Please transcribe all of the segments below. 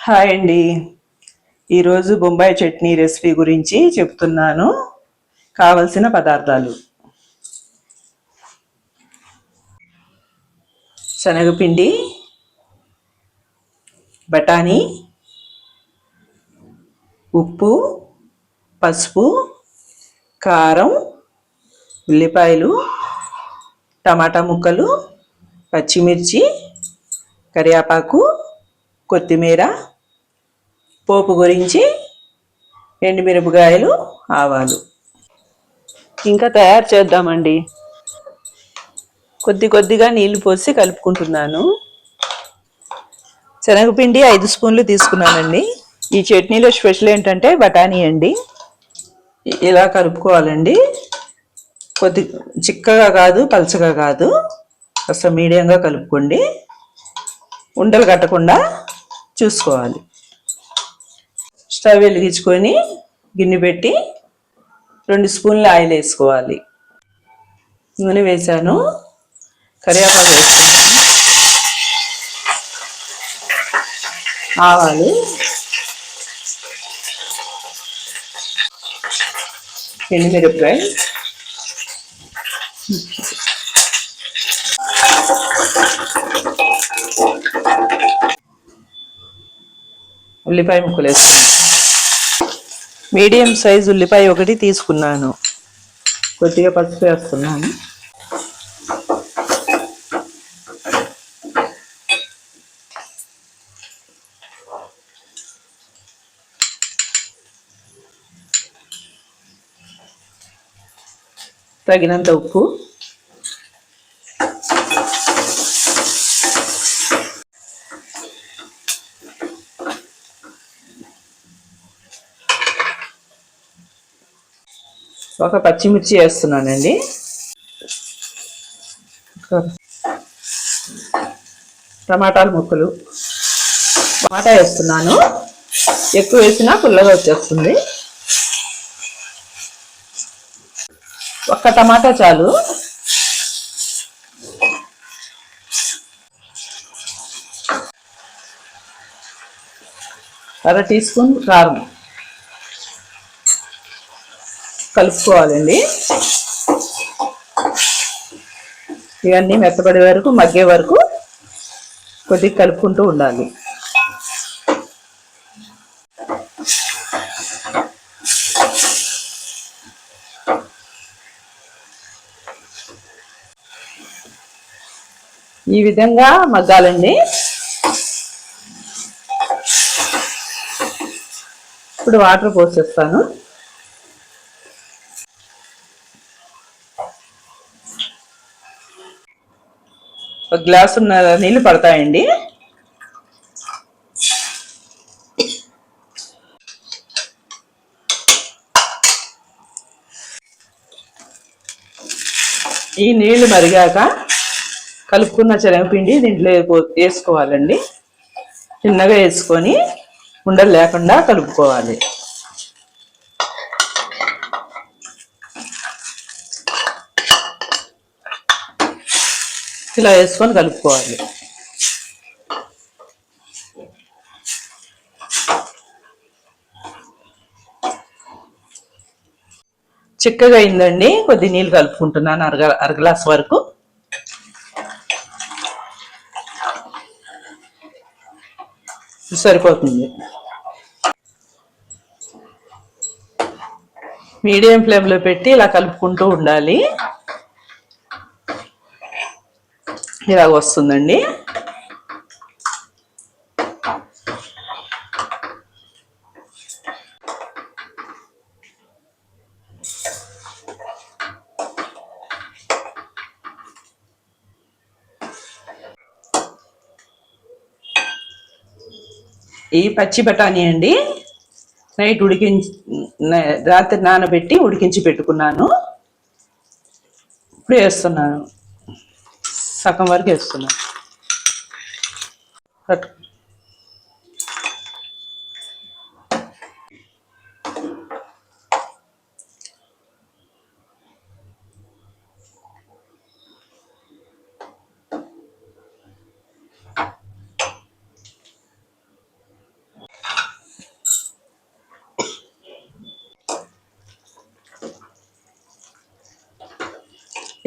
Hi అండి. ఈరోజు Bombay chutney recipe గురించి చెప్తున్నాను. కావలసిన పదార్థాలు: శనగపిండి, బఠానీ, ఉప్పు, పసుపు, కారం, ఉల్లిపాయలు, టమాటా ముక్కలు, పచ్చిమిర్చి, కరివేపాకు, కొత్తిమీర, పోపు గురించి ఎండుమిరపకాయలు, ఆవాలు. ఇంకా తయారు చేద్దామండి. కొద్దిగా నీళ్లు పోసి కలుపుకుంటున్నాను. శనగపిండి 5 స్పూన్లు తీసుకున్నానండి. ఈ చట్నీలో స్పెషల్ ఏంటంటే బఠానీ అండి. ఇలా కలుపుకోవాలండి. కొద్ది చిక్కగా కాదు, పలచగా కాదు, కాస్త మీడియంగా కలుపుకోండి. ఉండలు కట్టకుండా చూసుకోవాలి. స్టవ్ వెలిగించుకొని గిన్నె పెట్టి 2 స్పూన్ల ఆయిల్ వేసుకోవాలి. నూనె వేసాను, కరివేపాకు వేసుకుంటాను, ఆవాలు, ఎండుమిరపకాయ, ఉల్లిపాయ ముక్కలు వేసుకున్నాను. మీడియం సైజు ఉల్లిపాయ ఒకటి తీసుకున్నాను. కొద్దిగా పసుపు వేస్తున్నాను. తగినంత ఉప్పు, ఒక పచ్చిమిర్చి వేస్తున్నానండి. టమాటాలు ముక్కలు, టమాటా వేస్తున్నాను. ఎక్కువ వేసినా పుల్లగా వచ్చేస్తుంది. ఒక్క టమాటా చాలు. అర టీ స్పూన్ కారం కలుపుకోవాలండి. ఇవన్నీ మెత్తబడే వరకు, మగ్గే వరకు కొద్దిగా కలుపుకుంటూ ఉండాలి. ఈ విధంగా మగ్గాలండి. ఇప్పుడు వాటర్ పోసేస్తాను. ఒక గ్లాసు నీళ్ళు పడతాయండి. ఈ నీళ్లు మరిగాక కలుపుకున్న శనగపిండి దీంట్లో వేసుకోవాలండి. చిన్నగా వేసుకొని ఉండలు లేకుండా కలుపుకోవాలి. ఇలా వేసుకొని కలుపుకోవాలి. చిక్కగా అయిందండి. కొద్ది నీళ్ళు కలుపుకుంటున్నాను, అర గ్లాస్ వరకు. సరిపోతుంది. మీడియం ఫ్లేమ్లో పెట్టి ఇలా కలుపుకుంటూ ఉండాలి. ఇలాగ వస్తుందండి. ఈ పచ్చి బఠానీ అండి, నైట్ రాత్రి నానబెట్టి ఉడికించి పెట్టుకున్నాను. ఇప్పుడు వేస్తున్నాను. సగం వరకు వేస్తున్నాను.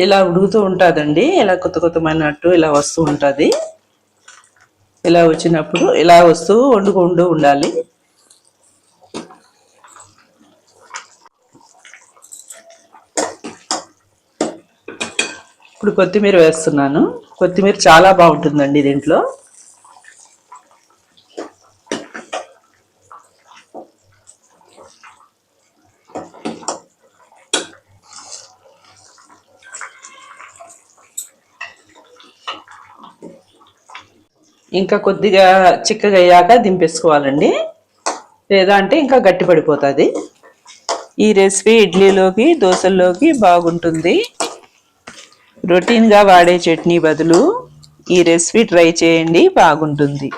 ఇలా ఉడుకుతూ ఉంటుందండి. ఇలా కొత్త కొత్తమైనట్టు ఇలా వస్తూ ఉంటుంది. ఇలా వచ్చినప్పుడు ఇలా వస్తూ వండుకుంటూ ఉండాలి. ఇప్పుడు కొత్తిమీర వేస్తున్నాను. కొత్తిమీర చాలా బాగుంటుందండి దీంట్లో. ఇంకా కొద్దిగా చిక్కగా అయ్యాక దింపేసుకోవాలండి, లేదా అంటే ఇంకా గట్టి పడిపోతుంది. ఈ రెసిపీ ఇడ్లీలోకి దోశల్లోకి బాగుంటుంది. రొటీన్గా వాడే చట్నీ బదులు ఈ రెసిపీ ట్రై చేయండి, బాగుంటుంది.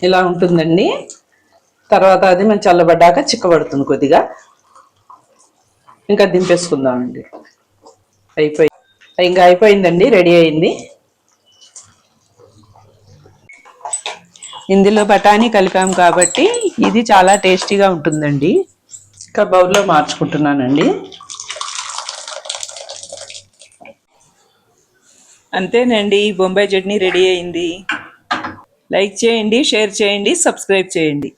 ఇలా ఉంటుందండి. తర్వాత అది మనం చల్లబడ్డాక చిక్కబడుతుంది కొద్దిగా. ఇంకా దింపేసుకుందామండి. ఇంకా అయిపోయిందండి, రెడీ అయింది. ఇందులో బఠానీ కలిపాం కాబట్టి ఇది చాలా టేస్టీగా ఉంటుందండి. ఇంకా బౌల్లో మార్చుకుంటున్నానండి. అంతేనండి, బొంబాయి చట్నీ రెడీ అయింది. లైక్ చేయండి, షేర్ చేయండి, సబ్స్క్రైబ్ చేయండి.